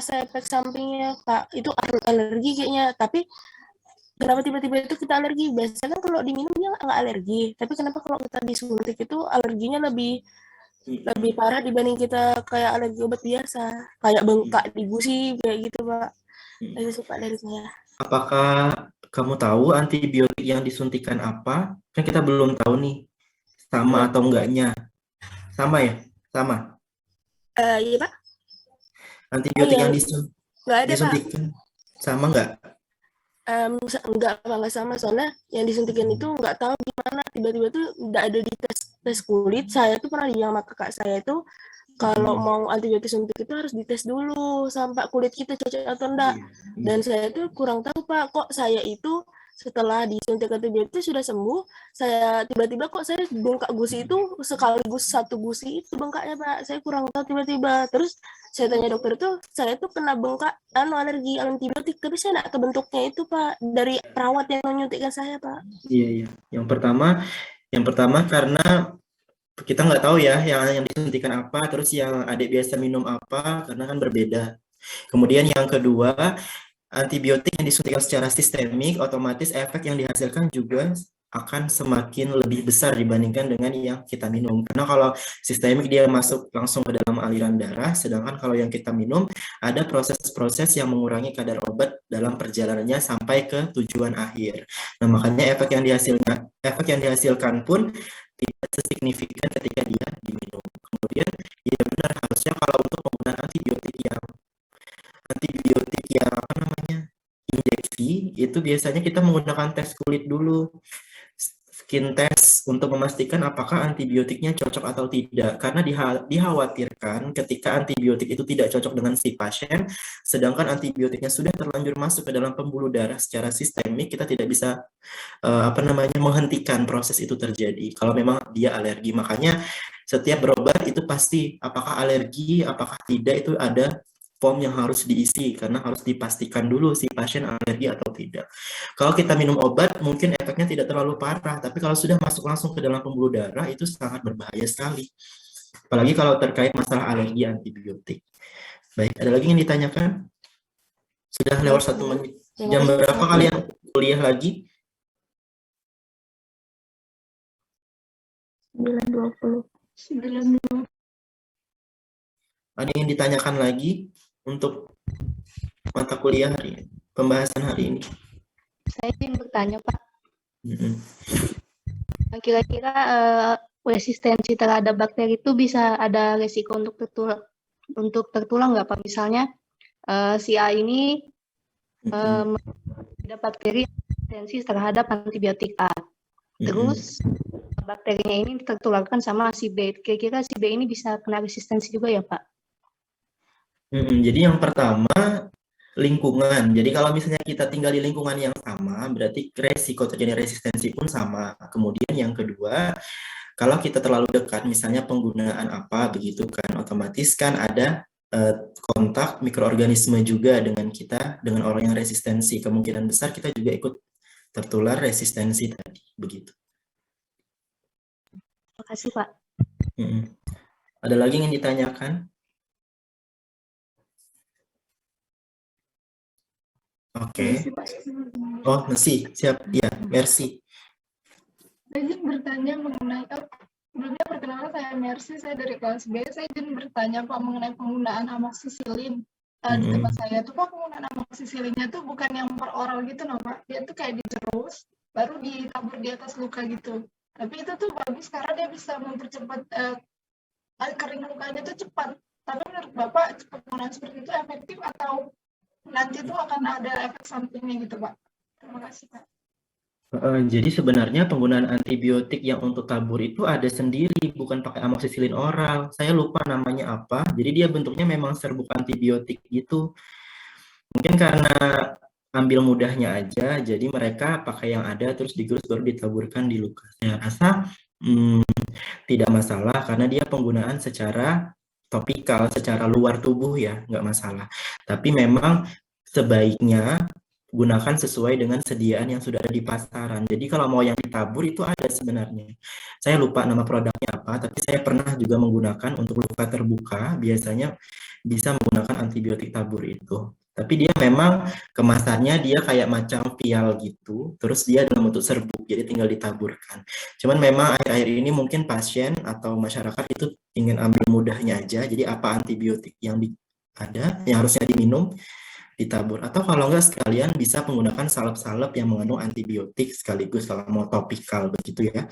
efek sampingnya Kak, itu alergi kayaknya, tapi kenapa tiba-tiba itu kita alergi? Biasanya kan kalau diminumnya nggak alergi, tapi kenapa kalau kita disuntik itu alerginya lebih lebih parah dibanding kita kayak alergi obat biasa, kayak bengkak di gusi kayak gitu Pak. Itu sih Pak dari saya. Apakah kamu tahu antibiotik yang disuntikan apa? Kan kita belum tahu nih, sama Belum. atau enggaknya. Sama ya? Sama. Iya Pak? Oh Antibiotik iya, yang nggak ada Pak. disuntikan sama enggak? Enggak Pak, nggak sama soalnya yang disuntikin itu nggak tahu gimana tiba-tiba tuh nggak ada di tes tes kulit. Saya tuh pernah bilang sama kakak saya itu kalau Mm-mm. mau antibiotik suntik itu harus dites dulu sampai kulit kita cocok atau enggak. Dan saya tuh kurang tahu Pak, kok saya itu setelah disuntik antibiotik sudah sembuh, saya tiba-tiba kok saya bengkak gusi itu sekaligus satu gusi itu bengkaknya Pak. Saya kurang tahu tiba-tiba. Terus saya tanya dokter tuh, saya tuh kena bengkak alergi antibiotik, tapi saya nggak kebentuknya itu Pak dari perawat yang menyuntikkan saya Pak. Iya, iya. Yang pertama karena kita nggak tahu ya yang disuntikan apa, terus yang adik biasa minum apa, karena kan berbeda. Kemudian yang kedua, antibiotik yang disuntikan secara sistemik, otomatis efek yang dihasilkan juga akan semakin lebih besar dibandingkan dengan yang kita minum. Karena kalau sistemik dia masuk langsung ke dalam aliran darah, sedangkan kalau yang kita minum ada proses-proses yang mengurangi kadar obat dalam perjalanannya sampai ke tujuan akhir. Nah, makanya efek yang dihasilkan pun tidak sesignifikan ketika dia diminum. Kemudian, ya benar harusnya kalau untuk penggunaan antibiotik yang apa namanya injeksi itu biasanya kita menggunakan tes kulit dulu, skin test untuk memastikan apakah antibiotiknya cocok atau tidak, karena dikhawatirkan ketika antibiotik itu tidak cocok dengan si pasien, sedangkan antibiotiknya sudah terlanjur masuk ke dalam pembuluh darah secara sistemik, kita tidak bisa apa namanya menghentikan proses itu terjadi kalau memang dia alergi. Makanya setiap berobat itu pasti apakah alergi, apakah tidak, itu ada form yang harus diisi karena harus dipastikan dulu si pasien alergi atau tidak. Kalau kita minum obat mungkin efeknya tidak terlalu parah, tapi kalau sudah masuk langsung ke dalam pembuluh darah itu sangat berbahaya sekali. Apalagi kalau terkait masalah alergi antibiotik. Baik, ada lagi yang ditanyakan? Sudah lewat 1 menit. Terima Jam kasih berapa Pak. kalian kuliah lagi? 9.20. Ada yang ditanyakan lagi untuk mata kuliah hari ini, pembahasan hari ini? Saya ingin bertanya, Pak. Mm-mm. Kira-kira resistensi terhadap bakteri itu bisa ada resiko untuk tertular nggak, Pak? Misalnya si A ini ada bakteri resistensi terhadap antibiotik A. Terus bakterinya ini tertularkan sama si B. Kira-kira si B ini bisa kena resistensi juga ya, Pak? Jadi yang pertama lingkungan. Jadi kalau misalnya kita tinggal di lingkungan yang sama, berarti resiko terjadi resistensi pun sama. Kemudian yang kedua, kalau kita terlalu dekat, misalnya penggunaan apa begitu kan, otomatis kan ada kontak mikroorganisme juga dengan kita, dengan orang yang resistensi. Kemungkinan besar kita juga ikut tertular resistensi tadi, begitu. Terima kasih, Pak. Ada lagi yang ditanyakan? Oke. Oh, masih siap. Ya, Mercy. Saya izin bertanya mengenai, sebelumnya perkenalan saya Mercy, saya dari kelas B. Saya izin bertanya Pak mengenai penggunaan amoksisilin. Di tempat saya tuh Pak, penggunaan amoksisilinnya tuh bukan yang per oral gitu no Pak. Dia tuh kayak dicerus, baru ditabur di atas luka gitu. Tapi itu tuh bagus karena dia bisa mempercepat kering lukanya tuh cepat. Tapi menurut Bapak, penggunaan seperti itu efektif atau nanti tuh akan ada efek sampingnya gitu Pak? Terima kasih Pak. Jadi sebenarnya penggunaan antibiotik yang untuk tabur itu ada sendiri, bukan pakai amoksisilin oral. Saya lupa namanya apa. Jadi dia bentuknya memang serbuk antibiotik gitu. Mungkin karena ambil mudahnya aja, jadi mereka pakai yang ada terus digerus baru ditaburkan di luka. Saya rasa tidak masalah karena dia penggunaan secara topikal, secara luar tubuh ya, nggak masalah. Tapi memang sebaiknya gunakan sesuai dengan sediaan yang sudah ada di pasaran. Jadi kalau mau yang ditabur itu ada sebenarnya. Saya lupa nama produknya apa, tapi saya pernah juga menggunakan untuk luka terbuka, biasanya bisa menggunakan antibiotik tabur itu. Tapi dia memang kemasannya dia kayak macam vial gitu, terus dia dalam bentuk serbuk, jadi tinggal ditaburkan. Cuman memang akhir-akhir ini mungkin pasien atau masyarakat itu ingin ambil mudahnya aja, jadi apa antibiotik yang ada, yang harusnya diminum, ditabur. Atau kalau enggak sekalian bisa menggunakan salep-salep yang mengandung antibiotik sekaligus kalau mau topikal begitu ya.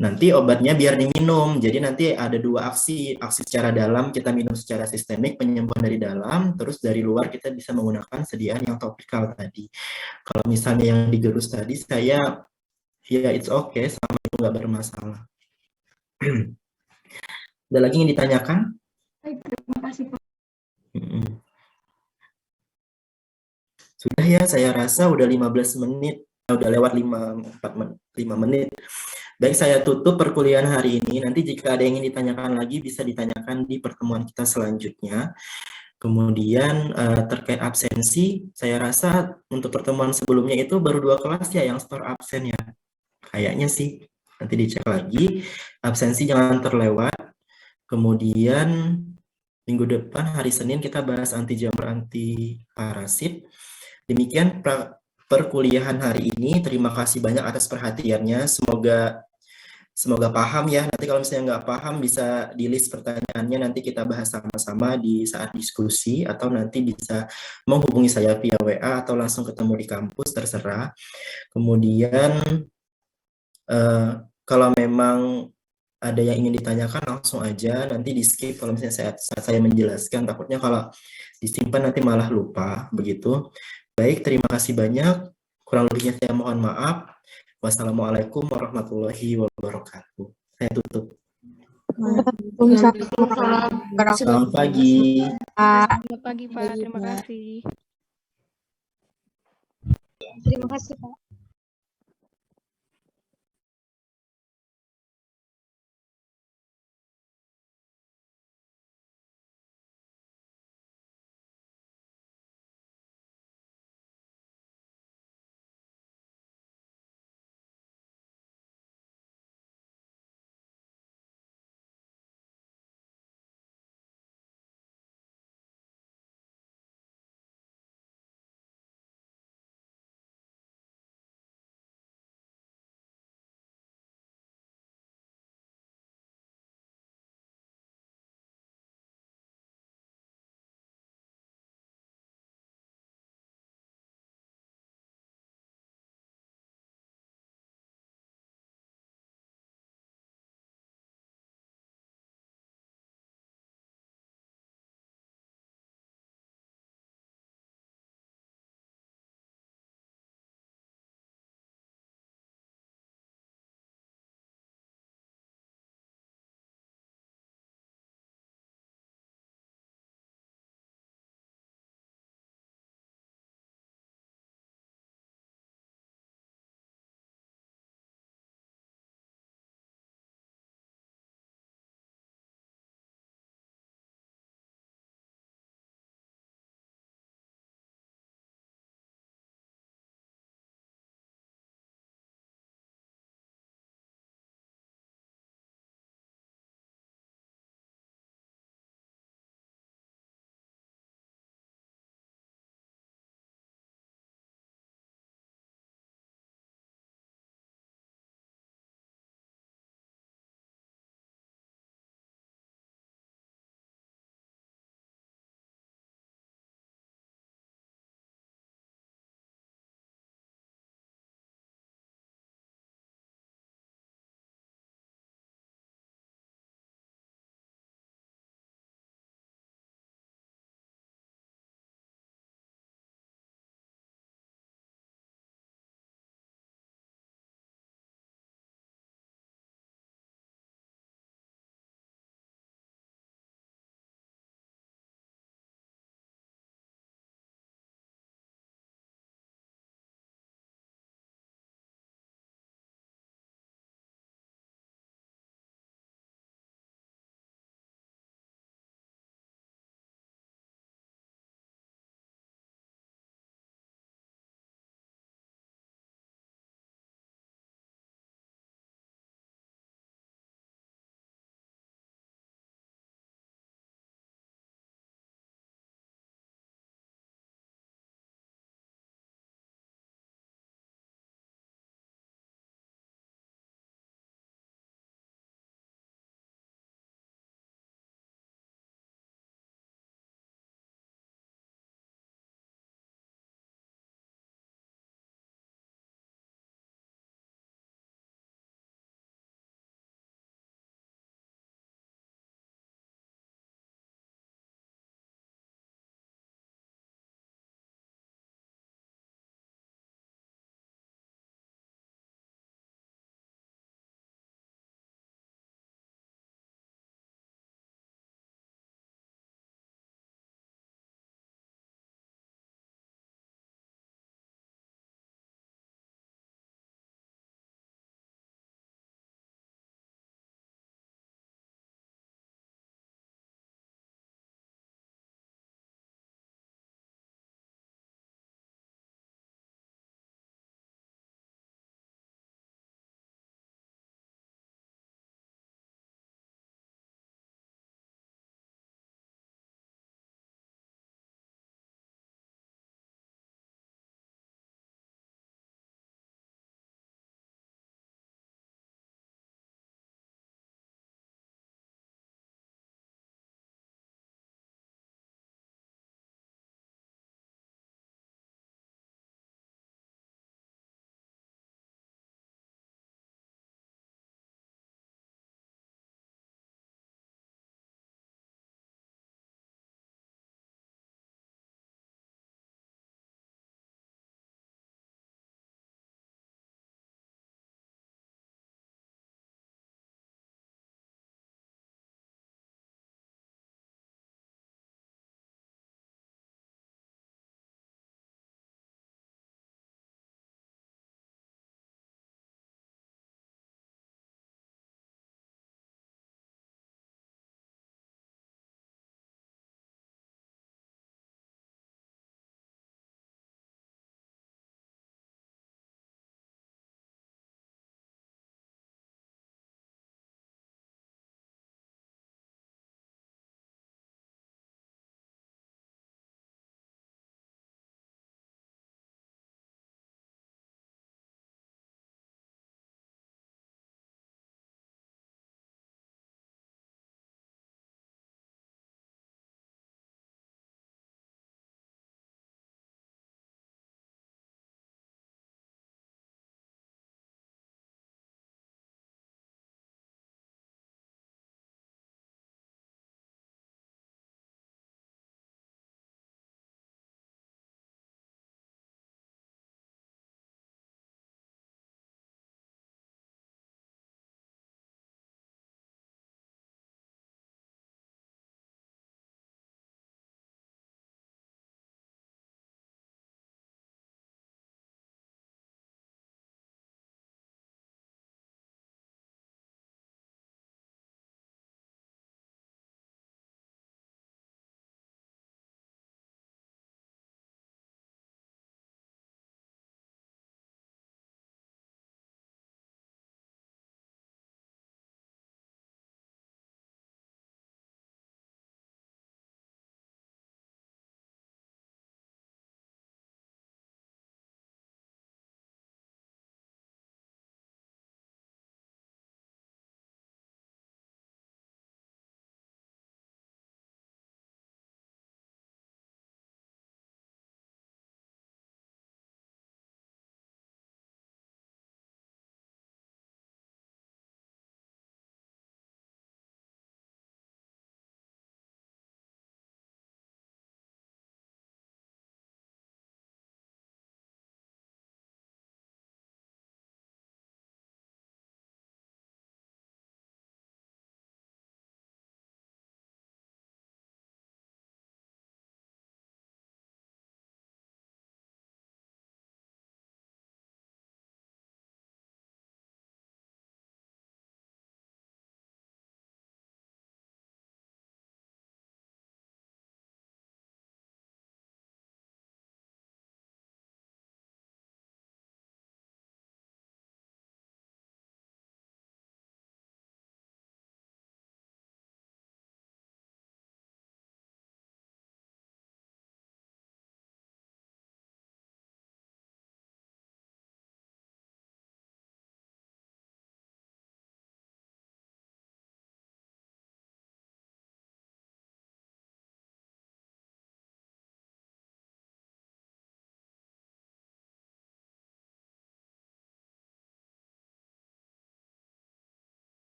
Nanti obatnya biar diminum. Jadi nanti ada dua aksi secara dalam kita minum secara sistemik penyembuhan dari dalam, terus dari luar kita bisa menggunakan sediaan yang topikal tadi. Kalau misalnya yang digerus tadi saya ya it's okay, sama itu nggak bermasalah. Ada lagi yang ditanyakan? Baik, terima kasih Pak. Sudah ya, saya rasa udah 15 menit, udah lewat 5 menit. Baik, saya tutup perkuliahan hari ini. Nanti jika ada yang ingin ditanyakan lagi, bisa ditanyakan di pertemuan kita selanjutnya. Kemudian terkait absensi, saya rasa untuk pertemuan sebelumnya itu baru 2 kelas ya yang store absen ya. Kayaknya sih, nanti dicek lagi. Absensi jangan terlewat. Kemudian minggu depan hari Senin kita bahas anti jamur anti parasit. Demikian perkuliahan hari ini. Terima kasih banyak atas perhatiannya. Semoga paham ya. Nanti kalau misalnya nggak paham bisa di list pertanyaannya. Nanti kita bahas sama-sama di saat diskusi. Atau nanti bisa menghubungi saya via WA atau langsung ketemu di kampus, terserah. Kemudian kalau memang ada yang ingin ditanyakan langsung aja. Nanti di skip kalau misalnya saat saya menjelaskan. Takutnya kalau disimpan nanti malah lupa. Begitu. Baik, terima kasih banyak. Kurang lebihnya saya mohon maaf. Wassalamualaikum warahmatullahi wabarakatuh. Saya tutup. Selamat pagi. Selamat pagi Pak, terima kasih. Terima kasih Pak.